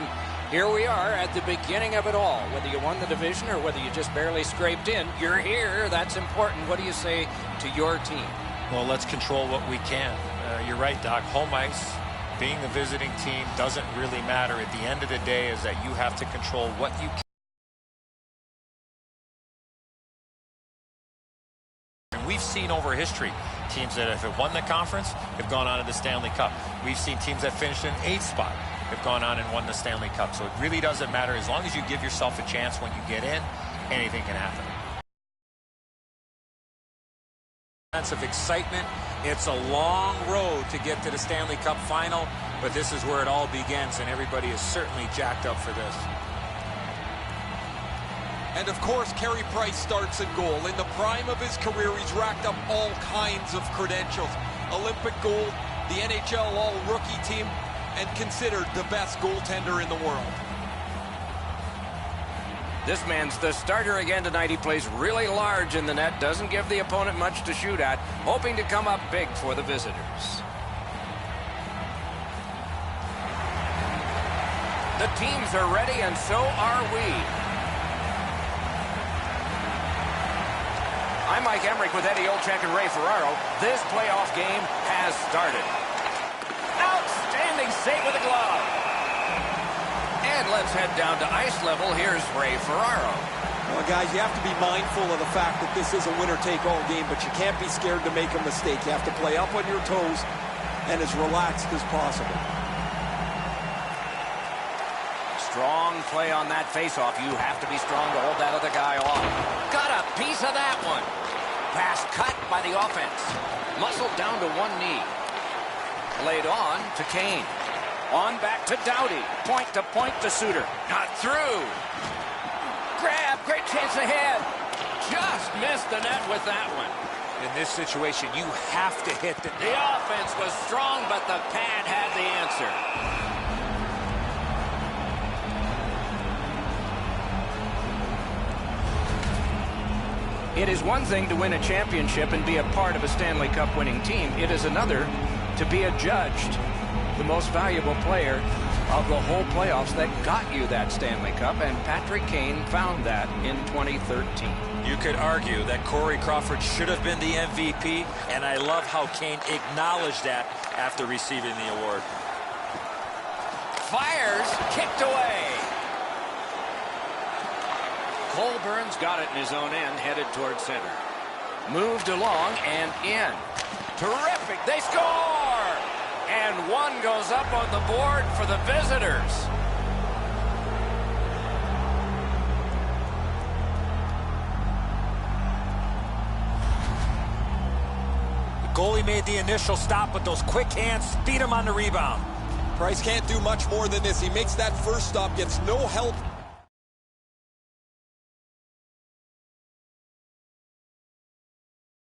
And here we are at the beginning of it all. Whether you won the division or whether you just barely scraped in, you're here. That's important. What do you say to your team? Well, let's control what we can. You're right, Doc. Home ice, being the visiting team, doesn't really matter. At the end of the day is that you have to control what you can. And we've seen over history teams that have won the conference have gone on to the Stanley Cup. We've seen teams that finished in 8th spot have gone on and won the Stanley Cup. So it really doesn't matter. As long as you give yourself a chance when you get in, anything can happen. Sense of excitement. It's a long road to get to the Stanley Cup final, but this is where it all begins, and everybody is certainly jacked up for this. And of course, Carey Price starts in goal. In the prime of his career, he's racked up all kinds of credentials. Olympic gold, the NHL All-Rookie team, and considered the best goaltender in the world. This man's the starter again tonight. He plays really large in the net, doesn't give the opponent much to shoot at, hoping to come up big for the visitors. The teams are ready, and so are we. I'm Mike Emmerich with Eddie Olczyk and Ray Ferraro. This playoff game has started. Outstanding save with a glove. And let's head down to ice level. Here's Ray Ferraro. Well, guys, you have to be mindful of the fact that this is a winner-take-all game, but you can't be scared to make a mistake. You have to play up on your toes and as relaxed as possible. Strong play on that face-off. You have to be strong to hold that other guy off. Got a piece of that one. Pass cut by the offense. Muscled down to one knee. Played on to Kane. On back to Doughty. Point to Suter. Not through. Grab. Great chance ahead. Just missed the net with that one. In this situation, you have to hit the net. The offense was strong, but the pad had the answer. It is one thing to win a championship and be a part of a Stanley Cup winning team. It is another to be adjudged the most valuable player of the whole playoffs that got you that Stanley Cup, and Patrick Kane found that in 2013. You could argue that Corey Crawford should have been the MVP, and I love how Kane acknowledged that after receiving the award. Fires, kicked away. Colburn's got it in his own end, headed towards center. Moved along and in. Terrific, they score! And one goes up on the board for the visitors. The goalie made the initial stop, but those quick hands speed him on the rebound. Price can't do much more than this. He makes that first stop, gets no help